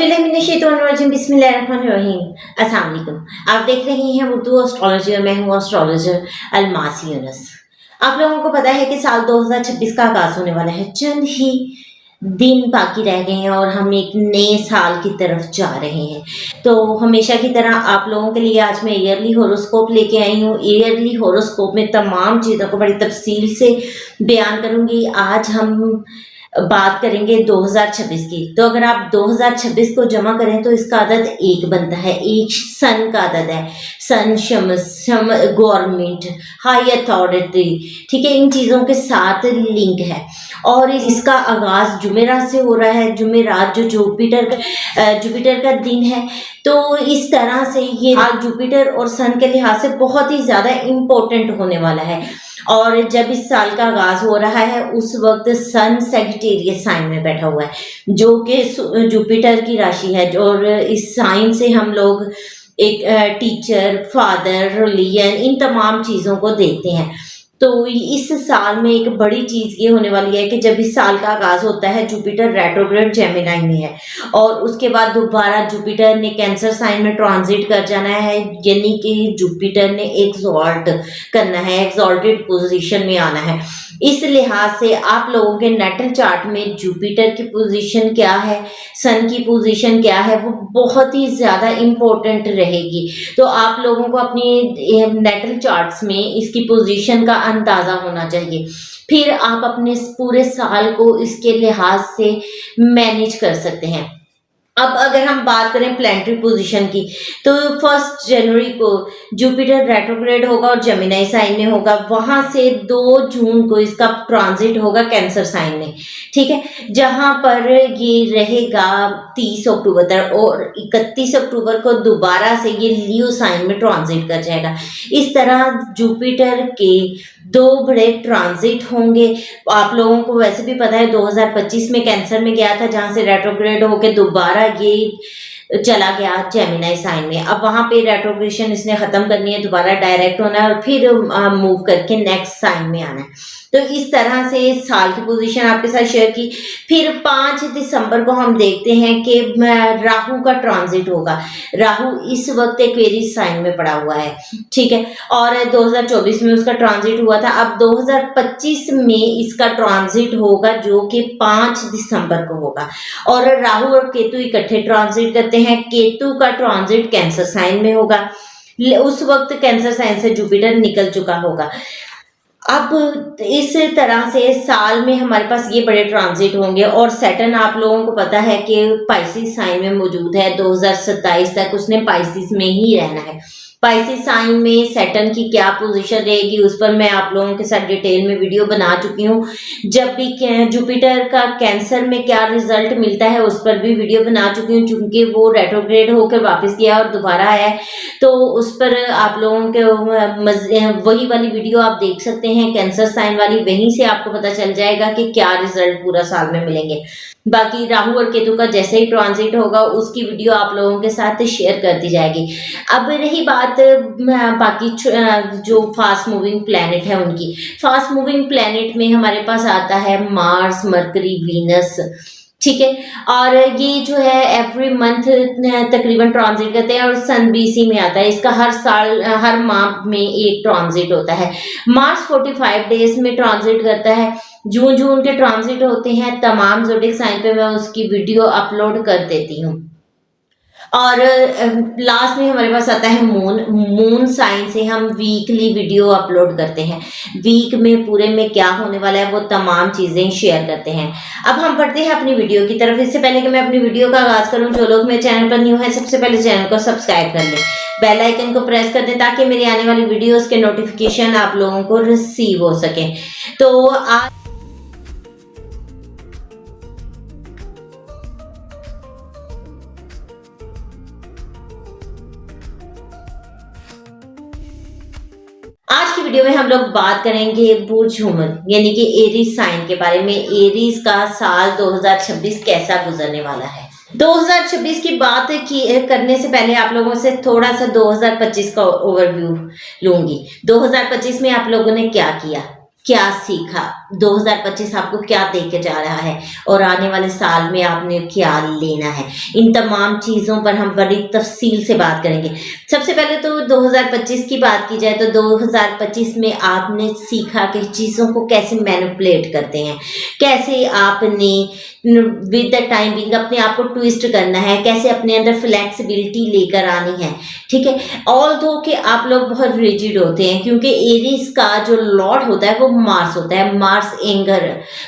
बिस्मिल्लाहिर्रहमानिर्रहीम। अस्सलाम वालेकुम। आप देख रही हैं उर्दू एस्ट्रोलॉजी और मैं हूँ एस्ट्रोलॉजर अलमासी यूनुस। आप लोगों को पता है कि साल 2026 का आगाज होने वाला है। चंद ही दिन बाकी रह गए हैं और हम एक नए साल की तरफ जा रहे हैं। तो हमेशा की तरह आप लोगों के लिए आज मैं ईयरली होरोस्कोप लेके आई हूँ। ईयरली होरोस्कोप में तमाम चीज़ों को बड़ी तफसील से बयान करूँगी। आज हम बात करेंगे 2026 की। तो अगर आप 2026 को जमा करें तो इसका अदद एक बनता है, एक सन का अदद है। सन, शम्स, गवर्नमेंट, हाई अथॉरिटी, ठीक है, इन चीज़ों के साथ लिंक है और इसका आगाज जुमेरात से हो रहा है। जुमेरात जो जुपिटर का दिन है। तो इस तरह से ये आज जुपिटर और सन के लिहाज से बहुत ही ज़्यादा इम्पोर्टेंट होने वाला है। और जब इस साल का आगाज हो रहा है उस वक्त सन सैजिटेरियस साइन में बैठा हुआ है, जो कि जुपिटर की राशि है। और इस साइन से हम लोग एक टीचर, फादर, रिलीजन, इन तमाम चीज़ों को देखते हैं। तो इस साल में एक बड़ी चीज़ ये होने वाली है कि जब इस साल का आगाज होता है जुपिटर रेट्रोग्रेड जेमिनी में है और उसके बाद दोबारा जुपिटर ने कैंसर साइन में ट्रांजिट कर जाना है, यानी कि जुपिटर ने एक्सॉल्ट करना है, एक्सॉल्टेड पोजीशन में आना है। इस लिहाज से आप लोगों के नेटल चार्ट में जुपिटर की पोजीशन क्या है, सन की पोजीशन क्या है, वो बहुत ही ज़्यादा इम्पोर्टेंट रहेगी। तो आप लोगों को अपनी नेटल चार्ट्स में इसकी पोजीशन का अंदाज़ा होना चाहिए। फिर आप अपने पूरे साल को इसके लिहाज से मैनेज कर सकते हैं। अब अगर हम बात करें प्लैनेटरी पोजीशन की, तो 1 जनवरी को जुपिटर रेट्रोग्रेड होगा और जेमिनी साइन में होगा। वहां से 2 जून को इसका ट्रांजिट होगा कैंसर साइन में, ठीक है, जहां पर ये रहेगा 30 अक्टूबर तक और 31 अक्टूबर को दोबारा से ये लियो साइन में ट्रांजिट कर जाएगा। इस तरह जुपिटर के 2 बड़े ट्रांजिट होंगे। आप लोगों को वैसे भी पता है 2025 में कैंसर में गया था, जहां से रेट्रोग्रेड होके दोबारा ये चला गया जेमिनी साइन में। अब वहां पे रेट्रोग्रेशन इसने खत्म करनी है, दोबारा डायरेक्ट होना है और फिर मूव करके नेक्स्ट साइन में आना है। तो इस तरह से साल की पोजीशन आपके साथ शेयर की। फिर 5 दिसंबर को हम देखते हैं कि राहु का ट्रांजिट होगा। राहु इस वक्त एक्वेरियस साइन में पड़ा हुआ है, ठीक है, और 2024 में उसका ट्रांजिट हुआ था। अब 2025 में इसका ट्रांजिट होगा जो कि 5 दिसंबर को होगा और राहु और केतु इकट्ठे ट्रांजिट करते हैं। केतु का ट्रांजिट कैंसर साइन में होगा। उस वक्त कैंसर साइन से जुपिटर निकल चुका होगा। अब इस तरह से साल में हमारे पास ये बड़े ट्रांजिट होंगे और सैटर्न आप लोगों को पता है कि पाइसिस साइन में मौजूद है। 2027 तक उसने पाइसिस में ही रहना है। पाइसिस साइन में सैटर्न की क्या पोजीशन रहेगी उस पर मैं आप लोगों के साथ डिटेल में वीडियो बना चुकी हूँ। जब भी जुपिटर का कैंसर में क्या रिजल्ट मिलता है उस पर भी वीडियो बना चुकी हूँ, चूंकि वो रेट्रोग्रेड होकर वापस गया और दोबारा आया है। तो उस पर आप लोगों के वही वाली वीडियो आप देख सकते हैं, कैंसर साइन वाली, वहीं से आपको पता चल जाएगा कि क्या रिजल्ट पूरा साल में मिलेंगे। बाकी राहु और केतु का जैसे ही ट्रांजिट होगा उसकी वीडियो आप लोगों के साथ शेयर कर दी जाएगी। अब रही बात बाकी जो फास्ट मूविंग प्लैनेट है उनकी। फास्ट मूविंग प्लैनेट में हमारे पास आता है मार्स, मरकरी, वीनस, ठीक है, और ये जो है एवरी मंथ तकरीबन ट्रांजिट करते हैं और सन बीसी में आता है। इसका हर साल हर माह में एक ट्रांजिट होता है। मार्च 45 डेज में ट्रांजिट करता है। जून के ट्रांजिट होते हैं तमाम ज़ोडिएक साइन पे, मैं उसकी वीडियो अपलोड कर देती हूँ। और लास्ट में हमारे पास आता है मून साइन से हम वीकली वीडियो अपलोड करते हैं। वीक में पूरे में क्या होने वाला है वो तमाम चीज़ें शेयर करते हैं। अब हम बढ़ते हैं अपनी वीडियो की तरफ। इससे पहले कि मैं अपनी वीडियो का आगाज़ करूं, जो लोग मेरे चैनल पर न्यू हैं सबसे पहले चैनल को सब्सक्राइब कर लें, बेल आइकन को प्रेस कर दें ताकि मेरी आने वाली वीडियोज़ के नोटिफिकेशन आप लोगों को रिसीव हो सकें। तो आज की वीडियो में हम लोग बात करेंगे बुर्ज हुमन यानी कि एरीज साइन के बारे में। एरीज का साल 2026 कैसा गुजरने वाला है। 2026 की बात करने से पहले आप लोगों से थोड़ा सा 2025 का ओवरव्यू लूंगी। 2025 में आप लोगों ने क्या किया, क्या सीखा, 2025 आपको क्या दे के जा रहा है और आने वाले साल में आपने क्या लेना है, इन तमाम चीज़ों पर हम बड़ी तफसील से बात करेंगे। सबसे पहले तो 2025 की बात की जाए तो 2025 में आपने सीखा कि चीज़ों को कैसे मैनिपुलेट करते हैं, कैसे आपने विद द टाइमिंग अपने आप को ट्विस्ट करना है, कैसे अपने अंदर फ्लेक्सिबिलिटी लेकर आनी है, ठीक है। ऑल दो कि आप लोग बहुत रिजिड होते हैं, क्योंकि एरीज का जो लॉर्ड होता है वो मार्स होता है, मार्स एंगर,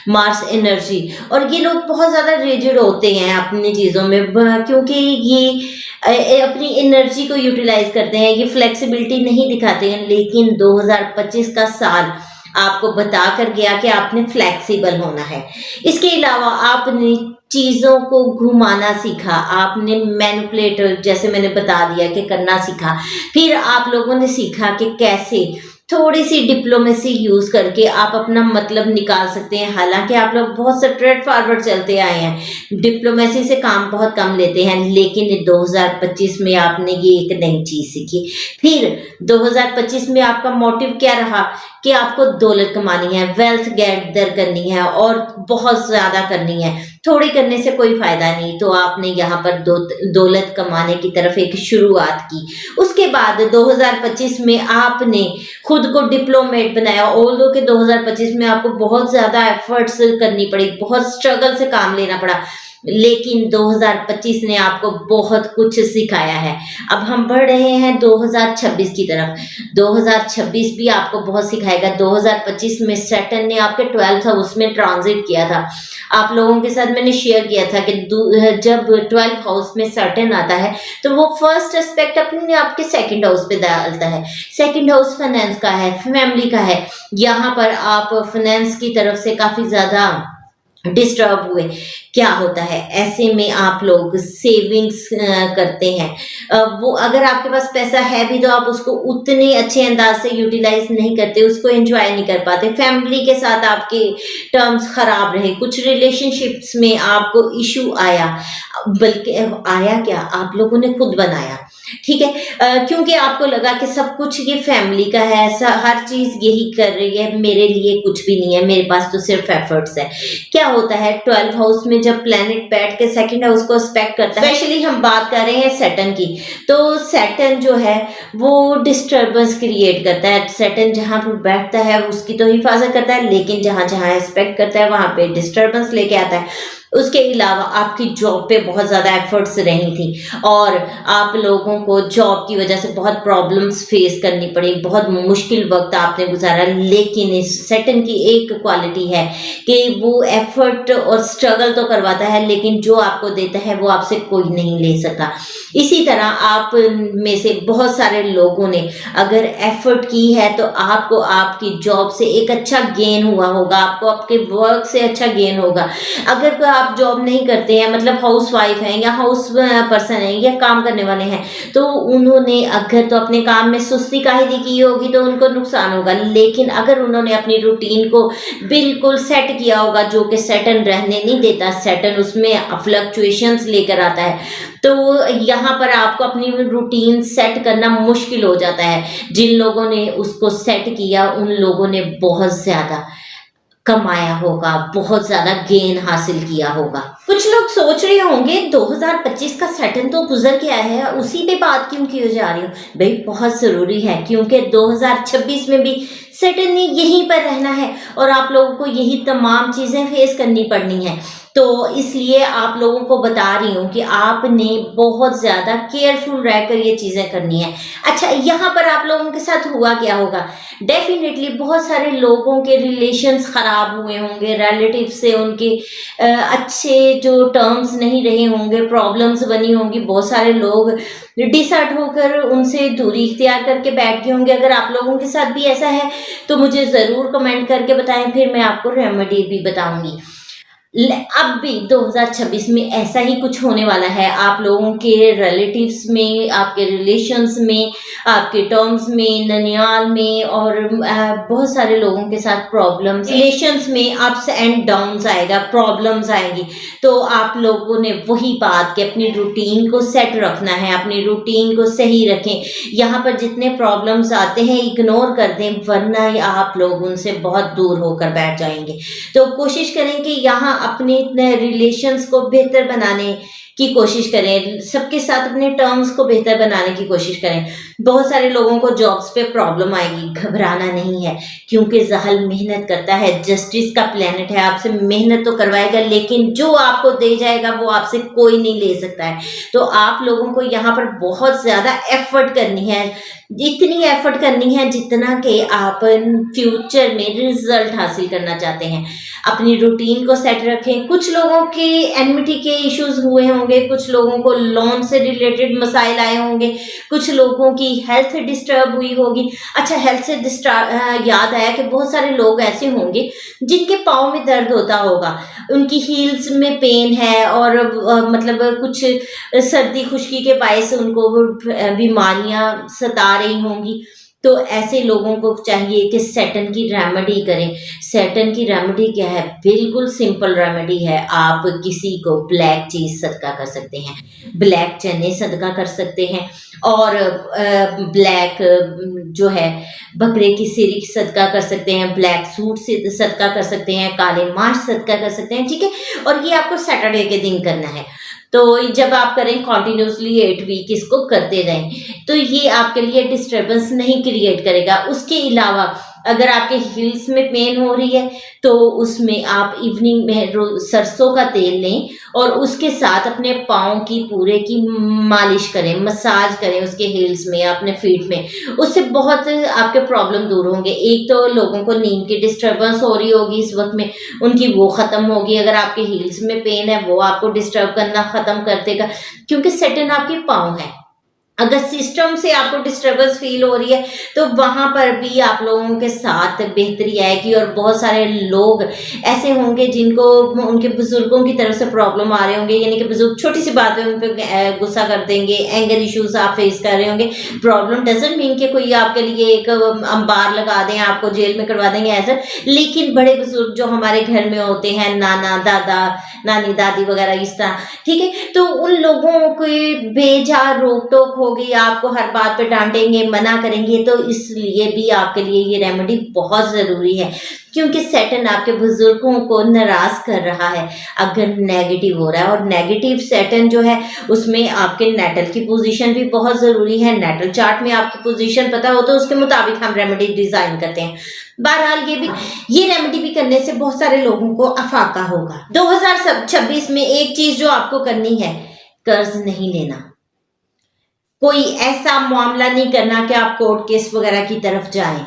मार्स एनर्जी, और ये लोग बहुत ज़्यादा रिजिड होते हैं अपनी चीज़ों में, क्योंकि ये अपनी एनर्जी को यूटिलाइज करते हैं, ये फ्लेक्सिबिलिटी नहीं दिखाते हैं। लेकिन 2025 का साल आपको बता कर गया कि आपने फ्लेक्सिबल होना है। इसके अलावा आपने चीज़ों को घुमाना सीखा, आपने मैनिपुलेट, जैसे मैंने बता दिया कि करना सीखा। फिर आप लोगों ने सीखा कि कैसे थोड़ी सी डिप्लोमेसी यूज़ करके आप अपना मतलब निकाल सकते हैं। हालांकि आप लोग बहुत स्ट्रेट फॉरवर्ड चलते आए हैं, डिप्लोमेसी से काम बहुत कम लेते हैं, लेकिन 2025 में आपने ये एक नई चीज़ सीखी। फिर 2025 में आपका मोटिव क्या रहा कि आपको दौलत कमानी है, वेल्थ गैदर करनी है और बहुत ज़्यादा करनी है, थोड़ी करने से कोई फ़ायदा नहीं। तो आपने यहाँ पर दौलत कमाने की तरफ एक शुरुआत की। उसके बाद 2025 में आपने खुद को डिप्लोमेट बनाया। ऑल्दो कि 2025 में आपको बहुत ज़्यादा एफर्ट्स करनी पड़ी, बहुत स्ट्रगल से काम लेना पड़ा, लेकिन 2025 ने आपको बहुत कुछ सिखाया है। अब हम बढ़ रहे हैं 2026 की तरफ। 2026 भी आपको बहुत सिखाएगा। 2025 में सैटर्न ने आपके 12th हाउस में ट्रांजिट किया था। आप लोगों के साथ मैंने शेयर किया था कि जब 12th हाउस में सैटर्न आता है तो वो फर्स्ट एस्पेक्ट अपने आपके सेकंड हाउस पे डालता है। सेकंड हाउस फाइनेंस का है, फैमिली का है। यहाँ पर आप फाइनेंस की तरफ से काफ़ी ज़्यादा डिस्टर्ब हुए। क्या होता है ऐसे में, आप लोग सेविंग्स करते हैं। वो अगर आपके पास पैसा है भी तो आप उसको उतने अच्छे अंदाज से यूटिलाइज नहीं करते, उसको एंजॉय नहीं कर पाते। फैमिली के साथ आपके टर्म्स खराब रहे, कुछ रिलेशनशिप्स में आपको इशू आया, बल्कि आया क्या, आप लोगों ने खुद बनाया, ठीक है। क्योंकि आपको लगा कि सब कुछ ये फैमिली का है, ऐसा हर चीज़ यही कर रही है, मेरे लिए कुछ भी नहीं है, मेरे पास तो सिर्फ एफर्ट्स है। क्या होता है 12th हाउस में जब प्लैनेट बैठ के सेकंड हाउस को एस्पेक्ट करता है, स्पेशली हम बात कर रहे हैं सैटर्न की, तो सैटर्न जो है वो डिस्टर्बेंस क्रिएट करता है। सैटर्न जहाँ पर बैठता है उसकी तो हिफाजत करता है, लेकिन जहाँ जहाँ एस्पेक्ट करता है वहाँ पे डिस्टर्बेंस लेके आता है। उसके अलावा आपकी जॉब पे बहुत ज़्यादा एफर्ट्स रही थी और आप लोगों को जॉब की वजह से बहुत प्रॉब्लम्स फेस करनी पड़ी, बहुत मुश्किल वक्त आपने गुजारा। लेकिन इस सैटर्न की एक क्वालिटी है कि वो एफर्ट और स्ट्रगल तो करवाता है, लेकिन जो आपको देता है वो आपसे कोई नहीं ले सकता। इसी तरह आप में से बहुत सारे लोगों ने अगर एफर्ट की है तो आपको आपकी जॉब से एक अच्छा गेन हुआ होगा, आपको आपके वर्क से अच्छा गेन होगा। अगर आप जॉब नहीं करते हैं, मतलब हाउस वाइफ हैं या हाउस पर्सन हैं या काम करने वाले हैं, तो उन्होंने अगर तो अपने काम में सुस्ती काहिली की होगी तो उनको नुकसान होगा। लेकिन अगर उन्होंने अपनी रूटीन को बिल्कुल सेट किया होगा, जो कि सैटर्न रहने नहीं देता, सैटर्न उसमें फ्लक्चुएशंस लेकर आता है, तो यहाँ पर आपको अपनी रूटीन सेट करना मुश्किल हो जाता है। जिन लोगों ने उसको सेट किया उन लोगों ने बहुत ज़्यादा कमाया होगा, बहुत ज़्यादा गेन हासिल किया होगा। कुछ लोग सोच रहे होंगे 2025 का सैटर्न तो गुजर गया है, उसी पे बात क्यों की जा रही हो? भाई बहुत ज़रूरी है, क्योंकि 2026 में भी सैटर्न ने यहीं पर रहना है और आप लोगों को यही तमाम चीज़ें फेस करनी पड़नी है। तो इसलिए आप लोगों को बता रही हूँ कि आपने बहुत ज़्यादा केयरफुल रहकर ये चीज़ें करनी है। अच्छा, यहाँ पर आप लोगों के साथ हुआ क्या होगा? डेफिनेटली बहुत सारे लोगों के रिलेशंस ख़राब हुए होंगे, रिलेटिव से उनके अच्छे जो टर्म्स नहीं रहे होंगे, प्रॉब्लम्स बनी होंगी, बहुत सारे लोग डिसहर्ट होकर उनसे दूरी इख्तियार करके बैठ गए होंगे। अगर आप लोगों के साथ भी ऐसा है तो मुझे ज़रूर कमेंट करके बताएं, फिर मैं आपको रेमेडी भी बताऊंगी। अब भी 2026 में ऐसा ही कुछ होने वाला है। आप लोगों के रिलेटिव्स में, आपके रिलेशंस में, आपके टर्म्स में, ननियाल में और बहुत सारे लोगों के साथ प्रॉब्लम्स, रिलेशंस में अप्स एंड डाउन्स आएगा, प्रॉब्लम्स आएंगी। तो आप लोगों ने वही बात कि अपनी रूटीन को सेट रखना है, अपनी रूटीन को सही रखें। यहाँ पर जितने प्रॉब्लम्स आते हैं इग्नोर कर दें, वरना आप लोग उनसे बहुत दूर होकर बैठ जाएंगे। तो कोशिश करें कि यहाँ अपने रिलेशंस को बेहतर बनाने की कोशिश करें, सबके साथ अपने टर्म्स को बेहतर बनाने की कोशिश करें। बहुत सारे लोगों को जॉब्स पे प्रॉब्लम आएगी, घबराना नहीं है, क्योंकि ज़हल मेहनत करता है, जस्टिस का प्लेनेट है, आपसे मेहनत तो करवाएगा, लेकिन जो आपको दे जाएगा वो आपसे कोई नहीं ले सकता है। तो आप लोगों को यहाँ पर बहुत ज़्यादा एफर्ट करनी है, इतनी एफर्ट करनी है जितना कि आप फ्यूचर में रिजल्ट हासिल करना चाहते हैं। अपनी रूटीन को सेट रखें। कुछ लोगों के एनमिटी के इश्यूज हुए होंगे, कुछ लोगों को लोन से रिलेटेड मसाइल आए होंगे, कुछ लोगों की हेल्थ डिस्टर्ब हुई होगी। अच्छा, हेल्थ से याद आया कि बहुत सारे लोग ऐसे होंगे जिनके पाँव में दर्द होता होगा, उनकी हील्स में पेन है और मतलब कुछ सर्दी खुश्की के बायस उनको बीमारियां सता रही होंगी। तो ऐसे लोगों को चाहिए कि सैटर्न की रेमेडी करें। सैटर्न की रेमेडी क्या है? बिल्कुल सिंपल रेमेडी है। आप किसी को ब्लैक चीज़ सदका कर सकते हैं, ब्लैक चने सदका कर सकते हैं, और ब्लैक जो है बकरे की सिर सदका कर सकते हैं, ब्लैक सूट से सदका कर सकते हैं, काले मांस सदका कर सकते हैं, ठीक है। और ये आपको सैटरडे के दिन करना है। तो जब आप करें कॉन्टिन्यूसली 8 वीक इसको करते रहें, तो ये आपके लिए डिस्टर्बेंस नहीं क्रिएट करेगा। उसके अलावा अगर आपके हील्स में पेन हो रही है तो उसमें आप इवनिंग में सरसों का तेल लें और उसके साथ अपने पाँव की पूरे की मालिश करें, मसाज करें उसके हील्स में या अपने फीट में। उससे बहुत आपके प्रॉब्लम दूर होंगे। एक तो लोगों को नींद की डिस्टर्बेंस हो रही होगी इस वक्त में, उनकी वो ख़त्म होगी। अगर आपके हील्स में पेन है वो आपको डिस्टर्ब करना ख़त्म कर देगा, क्योंकि सैटर्न आपके पाँव है। अगर सिस्टम से आपको डिस्टर्बेंस फील हो रही है तो वहाँ पर भी आप लोगों के साथ बेहतरी आएगी। और बहुत सारे लोग ऐसे होंगे जिनको उनके बुजुर्गों की तरफ से प्रॉब्लम आ रहे होंगे, यानी कि बुजुर्ग छोटी सी बात में उन पर गुस्सा कर देंगे, एंगर इश्यूज आप फेस कर रहे होंगे। प्रॉब्लम डजंट मीन कि कोई आपके लिए एक अंबार लगा दें, आपको जेल में करवा देंगे ऐसा। लेकिन बड़े बुजुर्ग जो हमारे घर में होते हैं, नाना दादा नानी दादी वगैरह इस तरह, ठीक है, तो उन लोगों को बेजा रोक टोक होगी, आपको हर बात पे डांटेंगे, मना करेंगे। तो इसलिए भी आपके लिए ये रेमेडी बहुत ज़रूरी है, क्योंकि सैटर्न आपके बुजुर्गों को नाराज कर रहा है अगर नेगेटिव हो रहा है। और नेगेटिव सैटर्न जो है उसमें आपके नेटल की पोजीशन भी बहुत ज़रूरी है। नेटल चार्ट में आपकी पोजीशन पता हो तो उसके मुताबिक हम रेमेडी डिज़ाइन करते हैं। बहरहाल ये रेमेडी भी करने से बहुत सारे लोगों को अफाका होगा। 2026 में एक चीज़ जो आपको करनी है, कर्ज नहीं लेना। कोई ऐसा मामला नहीं करना कि आप कोर्ट केस वगैरह की तरफ जाएं।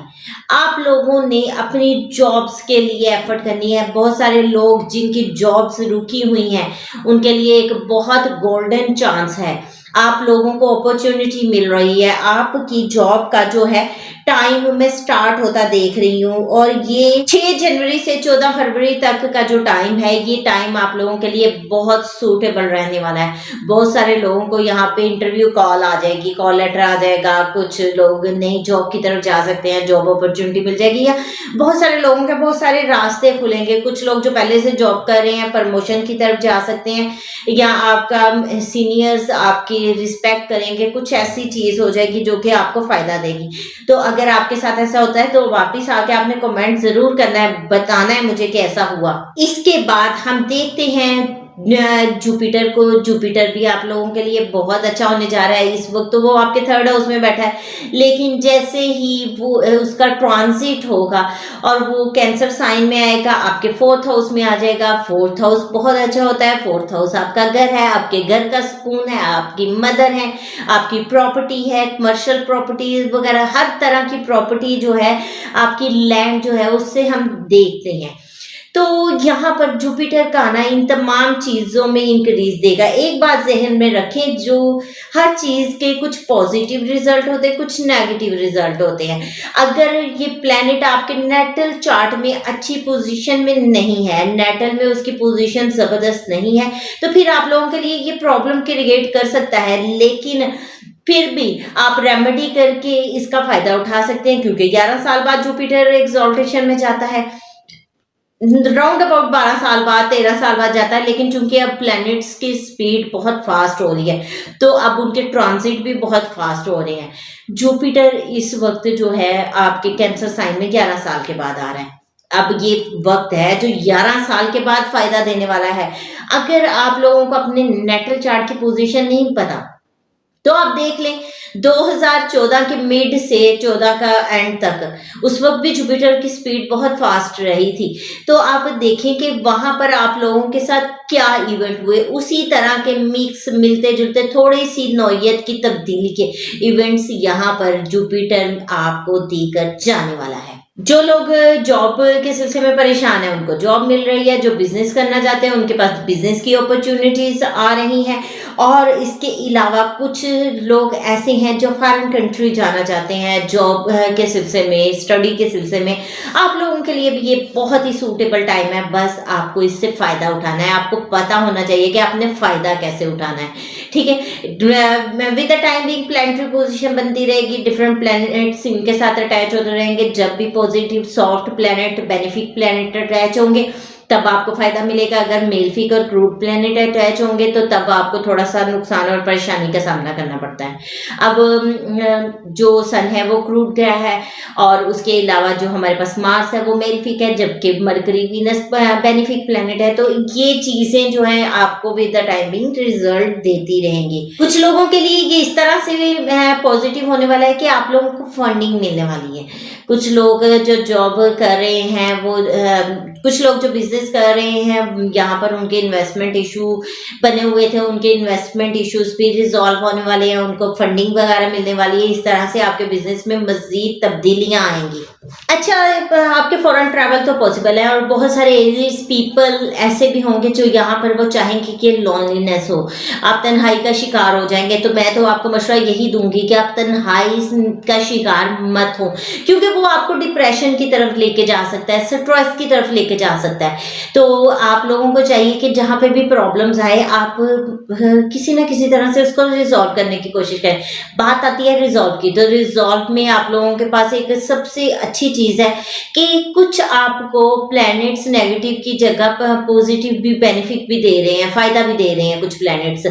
आप लोगों ने अपनी जॉब्स के लिए एफर्ट करनी है। बहुत सारे लोग जिनकी जॉब्स रुकी हुई हैं उनके लिए एक बहुत गोल्डन चांस है। आप लोगों को अपॉर्चुनिटी मिल रही है। आपकी जॉब का जो है टाइम मैं स्टार्ट होता देख रही हूँ, और ये 6 जनवरी से 14 फरवरी तक का जो टाइम है, ये टाइम आप लोगों के लिए बहुत सूटेबल रहने वाला है। बहुत सारे लोगों को यहाँ पे इंटरव्यू कॉल आ जाएगी, कॉल लेटर आ जाएगा। कुछ लोग नई जॉब की तरफ जा सकते हैं, जॉब अपॉर्चुनिटी मिल जाएगी, या बहुत सारे लोगों के बहुत सारे रास्ते खुलेंगे। कुछ लोग जो पहले से जॉब कर रहे हैं प्रमोशन की तरफ जा सकते हैं, या आपका सीनियर्स आपकी रिस्पेक्ट करेंगे। कुछ ऐसी चीज़ हो जाएगी जो कि आपको फ़ायदा देगी। तो अगर आपके साथ ऐसा होता है तो वापस आके आपने कमेंट जरूर करना है, बताना है मुझे कि ऐसा हुआ। इसके बाद हम देखते हैं जुपिटर को। जुपिटर भी आप लोगों के लिए बहुत अच्छा होने जा रहा है। इस वक्त तो वो आपके 3rd हाउस में बैठा है, लेकिन जैसे ही वो उसका ट्रांजिट होगा और वो कैंसर साइन में आएगा, आपके 4th हाउस में आ जाएगा। 4th हाउस बहुत अच्छा होता है। 4th हाउस आपका घर है, आपके घर का सुकून है, आपकी मदर है, आपकी प्रॉपर्टी है, कमर्शियल प्रॉपर्टी वगैरह हर तरह की प्रॉपर्टी जो है, आपकी लैंड जो है, उससे हम देखते हैं। तो यहाँ पर जुपिटर का आना इन तमाम चीज़ों में इंक्रीज देगा। एक बात ज़हन में रखें, जो हर चीज़ के कुछ पॉजिटिव रिजल्ट होते हैं, कुछ नेगेटिव रिजल्ट होते हैं। अगर ये प्लैनेट आपके नेटल चार्ट में अच्छी पोजीशन में नहीं है, नेटल में उसकी पोजीशन ज़बरदस्त नहीं है, तो फिर आप लोगों के लिए ये प्रॉब्लम क्रिएट कर सकता है। लेकिन फिर भी आप रेमेडी करके इसका फायदा उठा सकते हैं, क्योंकि 11 साल बाद जुपिटर एक्सॉल्टेशन में जाता है, राउंड अबाउट 12 साल बाद 13 साल बाद जाता है। लेकिन चूंकि अब प्लैनेट्स की स्पीड बहुत फास्ट हो रही है, तो अब उनके ट्रांजिट भी बहुत फास्ट हो रहे हैं। जुपिटर इस वक्त जो है आपके कैंसर साइन में 11 साल के बाद आ रहा है। अब ये वक्त है जो 11 साल के बाद फायदा देने वाला है। अगर आप लोगों को अपने नेटल चार्ट की पोजीशन नहीं पता, तो आप देख लें 2014 के मिड से 14 का एंड तक, उस वक्त भी जुपिटर की स्पीड बहुत फास्ट रही थी। तो आप देखें कि वहां पर आप लोगों के साथ क्या इवेंट हुए, उसी तरह के मिक्स मिलते जुलते थोड़ी सी नौयत की तब्दीली के इवेंट्स यहाँ पर जुपिटर आपको देकर जाने वाला है। जो लोग जॉब के सिलसिले में परेशान है, उनको जॉब मिल रही है। जो बिजनेस करना चाहते हैं, उनके पास बिजनेस की अपॉर्चुनिटीज आ रही हैं। और इसके अलावा कुछ लोग ऐसे हैं जो फॉरेन कंट्री जाना चाहते हैं जॉब के सिलसिले में, स्टडी के सिलसिले में। आप लोगों के लिए भी ये बहुत ही सूटेबल टाइम है। बस आपको इससे फायदा उठाना है। आपको पता होना चाहिए कि आपने फायदा कैसे उठाना है, ठीक है। With the time being planetary position बनती रहेगी, डिफरेंट प्लैनेट्स इनके साथ अटैच होते रहेंगे। जब भी positive soft planet, benefic planet attach होंगे, तब आपको फायदा मिलेगा। अगर मेलफिक और क्रूड प्लैनेट अटैच होंगे, तो तब आपको थोड़ा सा नुकसान और परेशानी का सामना करना पड़ता है। अब जो सन है वो क्रूड ग्रह है, और उसके अलावा जो हमारे पास मार्स है वो मेलफिक है, जबकि मरकरी वीनस बेनिफिक प्लैनेट है। तो ये चीजें जो है आपको विद द टाइमिंग रिजल्ट देती रहेंगी। कुछ लोगों के लिए ये इस तरह से पॉजिटिव होने वाला है कि आप लोगों को फंडिंग मिलने वाली है। कुछ लोग जो जॉब कर रहे हैं, वो कुछ लोग जो बिजनेस कर रहे हैं, यहाँ पर उनके इन्वेस्टमेंट इशू बने हुए थे, उनके इन्वेस्टमेंट इश्यूज भी रिजॉल्व होने वाले हैं, उनको फंडिंग वगैरह मिलने वाली है। इस तरह से आपके बिजनेस में मजीद तब्दीलियां आएंगी। अच्छा, आपके फॉरेन ट्रैवल तो पॉसिबल है, और बहुत सारे एजेड पीपल ऐसे भी होंगे जो यहाँ पर वो चाहेंगे कि लोनलीनेस हो, आप तन्हाई का शिकार हो जाएंगे। तो मैं तो आपको मशवरा यही दूंगी कि आप तन्हाई का शिकार मत हो, क्योंकि वो आपको डिप्रेशन की तरफ लेके जा सकता है, स्ट्रेस की तरफ लेके जा सकता है। तो आप लोगों को चाहिए कि जहाँ पे भी प्रॉब्लम्स आए, आप किसी ना किसी तरह से उसको रिजॉल्व करने की कोशिश करें। बात आती है रिजॉल्व की, तो रिजॉल्व में आप लोगों के पास एक सबसे अच्छी चीज है कि कुछ आपको प्लैनेट्स नेगेटिव की जगह पर पॉजिटिव भी, बेनिफिट भी दे रहे हैं, फायदा भी दे रहे हैं कुछ प्लैनेट्स।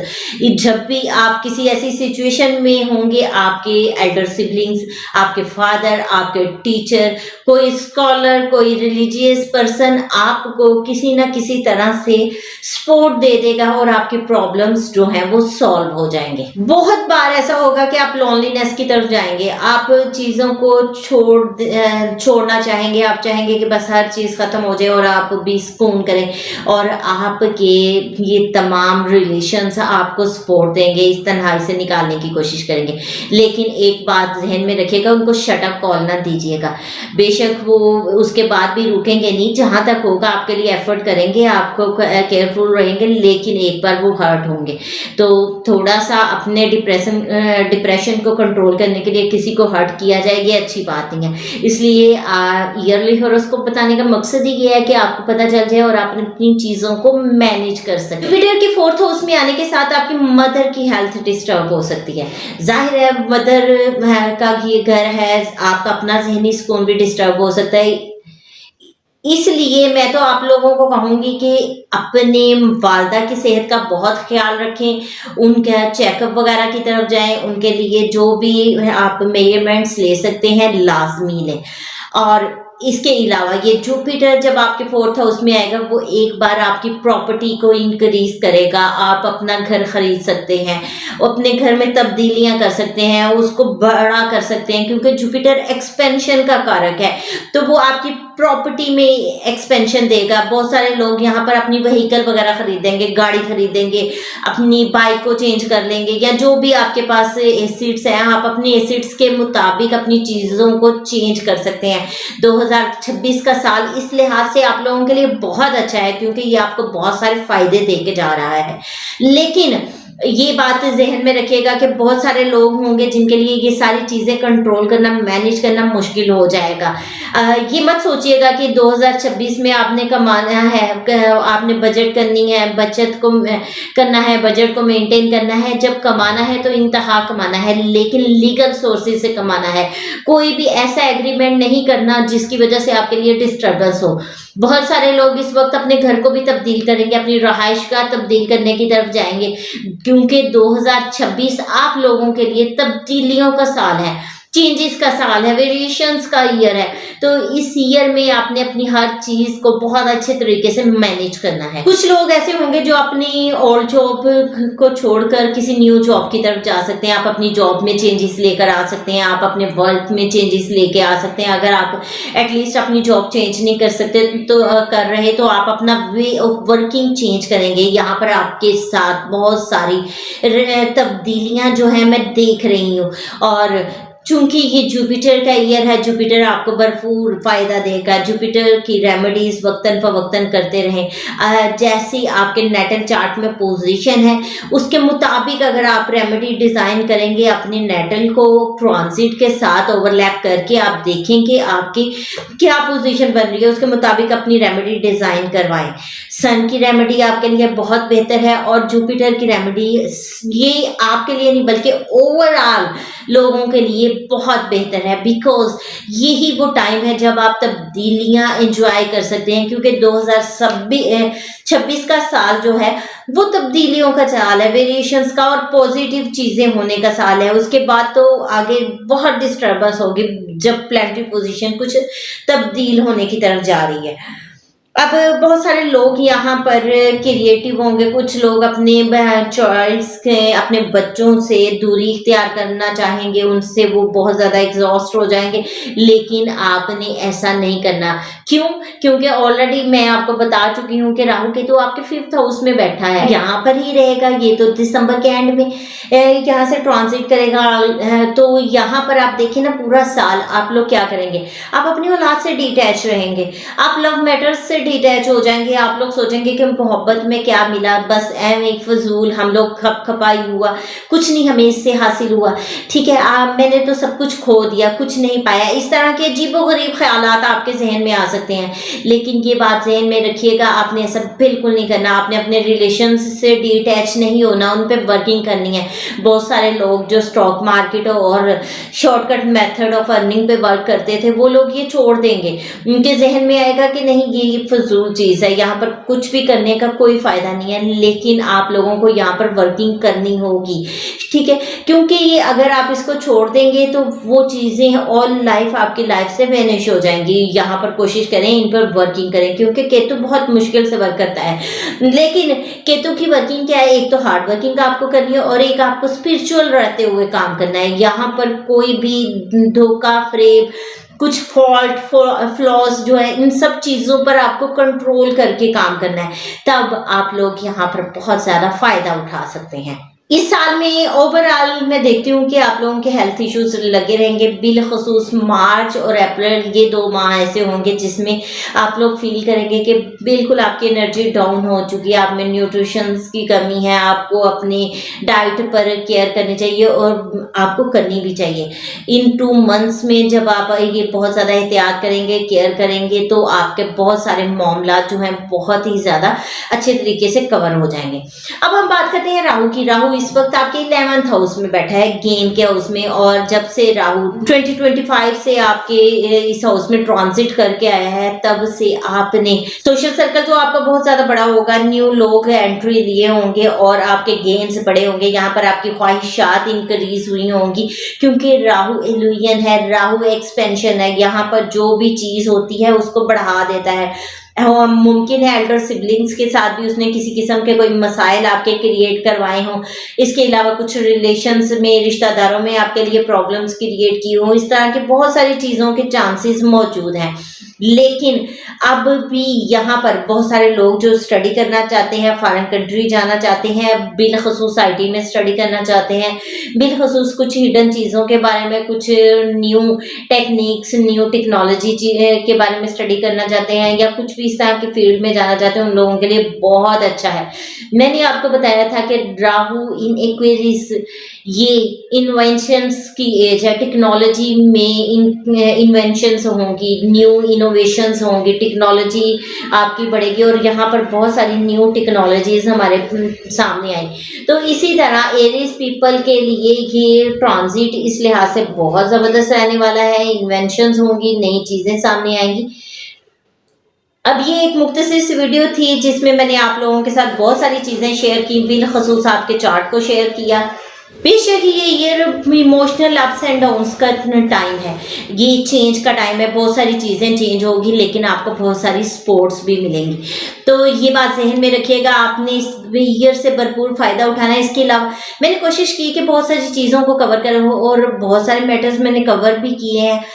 जब भी आप किसी ऐसी सिचुएशन में होंगे, आपके एल्डर सिबलिंग्स, आपके फादर, आपके टीचर, कोई स्कॉलर, कोई रिलीजियस पर्सन आपको किसी ना किसी तरह से सपोर्ट दे देगा, और आपकी प्रॉब्लम्स जो हैं वो सॉल्व हो जाएंगे। बहुत बार ऐसा होगा कि आप लोनलीनेस की तरफ जाएंगे, आप चीज़ों को छोड़ना चाहेंगे, आप चाहेंगे कि बस हर चीज़ ख़त्म हो जाए और आप भी सुकून करें, और आपके ये तमाम रिलेशंस आपको सपोर्ट देंगे, इस तन्हाई से निकालने की कोशिश करेंगे। लेकिन एक बात जहन में रखिएगा, उनको शट अप कॉल ना दीजिएगा। बेशक वो उसके बाद भी रुकेंगे नहीं, जहाँ तक होगा आपके लिए एफर्ट करेंगे, आपको केयरफुल रहेंगे, लेकिन एक बार वो हर्ट होंगे। तो थोड़ा सा अपने डिप्रेशन को कंट्रोल करने के लिए किसी को हर्ट किया जाए, ये अच्छी बात नहीं है। इसलिए ईयरली हॉरोस्कोप बताने का मकसद ही ये है कि आपको पता चल जाए और आप अपनी चीज़ों को मैनेज कर सकें। जुपिटर के 4th हाउस में आने के साथ आपकी मदर की हेल्थ डिस्टर्ब हो सकती है। जाहिर है मदर का ये घर है, आपका अपना जहनी सुकून भी डिस्टर्ब हो सकता है। इसलिए मैं तो आप लोगों को कहूँगी कि अपने वालदा की सेहत का बहुत ख्याल रखें, उनका चेकअप वगैरह की तरफ जाएं, उनके लिए जो भी आप मेजरमेंट्स ले सकते हैं लाजमी लें। और इसके अलावा ये जुपिटर जब आपके 4th हाउस में आएगा, वो एक बार आपकी प्रॉपर्टी को इंक्रीज करेगा। आप अपना घर खरीद सकते हैं, अपने घर में तब्दीलियां कर सकते हैं, उसको बड़ा कर सकते हैं, क्योंकि जुपिटर एक्सपेंशन का कारक है। तो वो आपकी प्रॉपर्टी में एक्सपेंशन देगा। बहुत सारे लोग यहाँ पर अपनी व्हीकल वगैरह खरीदेंगे, गाड़ी खरीदेंगे, अपनी बाइक को चेंज कर लेंगे, या जो भी आपके पास एसेट्स हैं आप अपनी एसेट्स के मुताबिक अपनी चीज़ों को चेंज कर सकते हैं। 2026 का साल इस लिहाज से आप लोगों के लिए बहुत अच्छा है क्योंकि ये आपको बहुत सारे फायदे दे के जा रहा है। लेकिन ये बात ज़हन में रखिएगा कि बहुत सारे लोग होंगे जिनके लिए ये सारी चीज़ें कंट्रोल करना, मैनेज करना मुश्किल हो जाएगा। ये मत सोचिएगा कि 2026 में आपने कमाना है, आपने बजट करनी है, बचत को करना है, बजट को मेंटेन करना है। जब कमाना है तो इंतहा कमाना है, लेकिन लीगल सोर्सेज से कमाना है। कोई भी ऐसा एग्रीमेंट नहीं करना जिसकी वजह से आपके लिए डिस्टर्बेंस हो। बहुत सारे लोग इस वक्त अपने घर को भी तब्दील करेंगे, अपनी रहाइश का तब्दील करने की तरफ जाएंगे क्योंकि 2026 आप लोगों के लिए तब्दीलियों का साल है, चेंजेस का साल है, वेरिएशंस का ईयर है। तो इस ईयर में आपने अपनी हर चीज को बहुत अच्छे तरीके से मैनेज करना है। कुछ लोग ऐसे होंगे जो अपनी ओल्ड जॉब को छोड़कर किसी न्यू जॉब की तरफ जा सकते हैं। आप अपनी जॉब में चेंजेस लेकर आ सकते हैं, आप अपने वर्क में चेंजेस लेके आ सकते हैं। अगर आप एटलीस्ट अपनी जॉब चेंज नहीं कर सकते तो कर रहे तो आप अपना वे ऑफ वर्किंग चेंज करेंगे। यहाँ पर आपके साथ बहुत सारी तब्दीलियां जो है मैं देख रही हूँ। और चूंकि ये जुपिटर का ईयर है, जुपिटर आपको भरपूर फायदा देगा। जुपिटर की रेमेडीज वक्तन फवक्तन करते रहें। जैसी आपके नेटल चार्ट में पोजीशन है उसके मुताबिक अगर आप रेमेडी डिजाइन करेंगे अपने नेटल को ट्रांजिट के साथ ओवरलैप करके, आप देखेंगे आपकी क्या पोजीशन बन रही है, उसके मुताबिक अपनी रेमेडी डिजाइन करवाएं। सन की रेमेडी आपके लिए बहुत बेहतर है और जुपिटर की रेमेडी ये आपके लिए नहीं बल्कि ओवरऑल लोगों के लिए बहुत बेहतर है। बिकॉज यही वो टाइम है जब आप तब्दीलियां एंजॉय कर सकते हैं क्योंकि 2026 का साल जो है वो तब्दीलियों का साल है, वेरिएशंस का और पॉजिटिव चीजें होने का साल है। उसके बाद तो आगे बहुत डिस्टर्बेंस होगी जब प्लैनेटरी पोजीशन कुछ तब्दील होने की तरफ जा रही है। अब बहुत सारे लोग यहाँ पर क्रिएटिव होंगे। कुछ लोग अपने चाइल्ड्स के, अपने बच्चों से दूरी इख्तियार करना चाहेंगे, उनसे वो बहुत ज़्यादा एग्जॉस्ट हो जाएंगे, लेकिन आपने ऐसा नहीं करना। क्यों? क्योंकि ऑलरेडी मैं आपको बता चुकी हूँ कि राहु केतु आपके 5th हाउस में बैठा है, यहाँ पर ही रहेगा। ये तो दिसंबर के एंड में यहाँ से ट्रांजिट करेगा। तो यहाँ पर आप देखिए ना, पूरा साल आप लोग क्या करेंगे, आप अपनी औलाद से डिटैच रहेंगे, आप लव मैटर्स से डिटैच हो जाएंगे। आप लोग सोचेंगे कि मोहब्बत में क्या मिला, बस एक फजूल हम लोग खपाई हुआ, कुछ नहीं हमें इससे हासिल हुआ, ठीक है, मैंने तो सब कुछ खो दिया, कुछ नहीं पाया। इस तरह के अजीबोगरीब ख्यालात आपके जहन में आ सकते हैं। लेकिन ये बात जहन में रखिएगा, आपने ऐसा बिल्कुल नहीं करना। आपने अपने रिलेशन से डिटैच नहीं होना, उन पर वर्किंग करनी है। बहुत सारे लोग जो स्टॉक मार्केट और शॉर्टकट मेथड ऑफ अर्निंग पे वर्क करते थे वो लोग ये छोड़ देंगे। उनके जहन में आएगा कि नहीं ये फजूल चीज़ है, यहाँ पर कुछ भी करने का कोई फायदा नहीं है। लेकिन आप लोगों को यहाँ पर वर्किंग करनी होगी, ठीक है, क्योंकि ये अगर आप इसको छोड़ देंगे तो वो चीज़ें ऑल लाइफ आपकी लाइफ से वेनिश हो जाएंगी। यहाँ पर कोशिश करें, इन पर वर्किंग करें, क्योंकि केतु बहुत मुश्किल से वर्क करता है। लेकिन केतु की वर्किंग क्या है, एक तो हार्ड वर्किंग आपको करनी है और एक आपको स्पिरिचुअल रहते हुए काम करना है। यहाँ पर कोई भी धोखा, फ्रेब, कुछ फॉल्ट फ्लॉज जो है, इन सब चीज़ों पर आपको कंट्रोल करके काम करना है, तब आप लोग यहाँ पर बहुत ज़्यादा फायदा उठा सकते हैं। इस साल में ओवरऑल मैं देखती हूँ कि आप लोगों के हेल्थ इश्यूज लगे रहेंगे। बिलखसूस मार्च और अप्रैल, ये 2 माह ऐसे होंगे जिसमें आप लोग फील करेंगे कि बिल्कुल आपकी एनर्जी डाउन हो चुकी है, आप में न्यूट्रिशन की कमी है। आपको अपनी डाइट पर केयर करनी चाहिए और आपको करनी भी चाहिए। इन 2 मंथ्स में जब आप ये बहुत ज़्यादा एहतियात करेंगे, केयर करेंगे, तो आपके बहुत सारे मामला जो हैं बहुत ही ज़्यादा अच्छे तरीके से कवर हो जाएंगे। अब हम बात करते हैं राहु की। राहु इस वक्त आपके 11th हाउस में बैठा है, गेन के हाउस में। और जब से राहु 2025 से आपके इस हाउस में ट्रांजिट करके आया है, तब से आपने सोशल सर्कल तो आपका बहुत ज्यादा बड़ा होगा, न्यू लोग एंट्री लिए होंगे और आपके गेन्स बड़े होंगे। यहाँ पर आपकी ख्वाहिशात इंक्रीज हुई होंगी क्योंकि राहु इल्यूजन है, राहु एक्सपेंशन है। यहाँ पर जो भी चीज होती है उसको बढ़ा देता है। मुमकिन है एल्डर सिबलिंग्स के साथ भी उसने किसी किस्म के कोई मसाइल आपके क्रिएट करवाए हों। इसके अलावा कुछ रिलेशंस में, रिश्तेदारों में आपके लिए प्रॉब्लम्स क्रिएट की हों। इस तरह की बहुत सारी चीज़ों के चांसेस मौजूद हैं। लेकिन अब भी यहाँ पर बहुत सारे लोग जो स्टडी करना चाहते हैं, फॉरेन कंट्री जाना चाहते हैं, बिलखसूस आईटी में स्टडी करना चाहते हैं, बिलखसूस कुछ हिडन चीज़ों के बारे में, कुछ न्यू टेक्निक्स, न्यू टेक्नोलॉजी के बारे में स्टडी करना चाहते हैं, या कुछ भी इस तरह के फील्ड में जाना चाहते हैं, उन लोगों के लिए बहुत अच्छा है। मैंने आपको बताया था कि राहु इन एक्वेरियस ये इन्वेंशंस की एज है। टेक्नोलॉजी में इन्वेंशंस होंगी, न्यू इनोवेशंस होंगी, टेक्नोलॉजी आपकी बढ़ेगी और यहाँ पर बहुत सारी न्यू टेक्नोलॉजीज हमारे सामने आई। तो इसी तरह एरीज पीपल के लिए ये ट्रांजिट इस लिहाज से बहुत ज़बरदस्त रहने वाला है। इन्वेंशंस होंगी, नई चीज़ें सामने आएंगी। अब ये एक मुख्तसर सी वीडियो थी जिसमें मैंने आप लोगों के साथ बहुत सारी चीज़ें शेयर की, बिलखसूस आपके चार्ट को शेयर किया। बेशक ये year emotional ups and downs का टाइम है, ये चेंज का टाइम है, बहुत सारी चीज़ें चेंज होगी, लेकिन आपको बहुत सारी सपोर्ट्स भी मिलेंगी। तो ये बात जहन में रखिएगा, आपने इस ईयर से भरपूर फ़ायदा उठाना है। इसके अलावा मैंने कोशिश की कि बहुत सारी चीज़ों को कवर करूँ और बहुत सारे मैटर्स मैंने कवर भी किए हैं।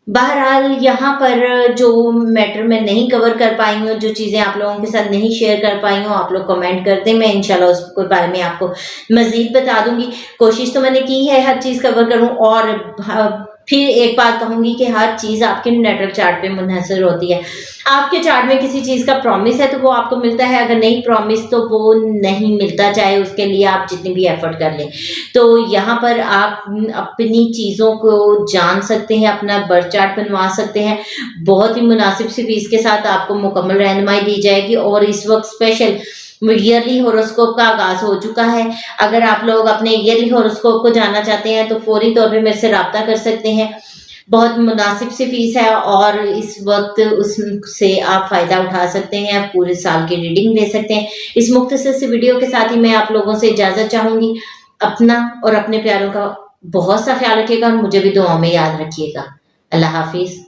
बहरहाल यहाँ पर जो मैटर मैं नहीं कवर कर पाई हूँ, जो चीज़ें आप लोगों के साथ नहीं शेयर कर पाई हूँ, आप लोग कमेंट कर दें, मैं इंशाल्लाह उसके बारे में आपको मज़ीद बता दूँगी। कोशिश तो मैंने की है हर चीज़ कवर करूँ, और फिर एक बात कहूँगी कि हर चीज़ आपके नेटल चार्ट पे मुनहसर होती है। आपके चार्ट में किसी चीज़ का प्रॉमिस है तो वो आपको मिलता है, अगर नहीं प्रॉमिस तो वो नहीं मिलता, चाहे उसके लिए आप जितनी भी एफर्ट कर लें। तो यहाँ पर आप अपनी चीज़ों को जान सकते हैं, अपना बर्थ चार्ट बनवा सकते हैं। बहुत ही मुनासिब सी फीस के साथ आपको मुकम्मल रहनुमाई दी जाएगी, और इस वक्त स्पेशल ईयरली हॉरोस्कोप का आगाज़ हो चुका है। अगर आप लोग अपने ईयरली हॉरोस्कोप को जानना चाहते हैं तो फौरी तौर पे मेरे से राब्ता कर सकते हैं। बहुत मुनासिब सी फीस है और इस वक्त उससे आप फ़ायदा उठा सकते हैं, पूरे साल की रीडिंग ले सकते हैं। इस मुख्तसर सी वीडियो के साथ ही मैं आप लोगों से इजाज़त चाहूँगी। अपना और अपने प्यारों का बहुत सा ख्याल रखिएगा और मुझे भी दुआ में याद रखिएगा। अल्लाह हाफिज़।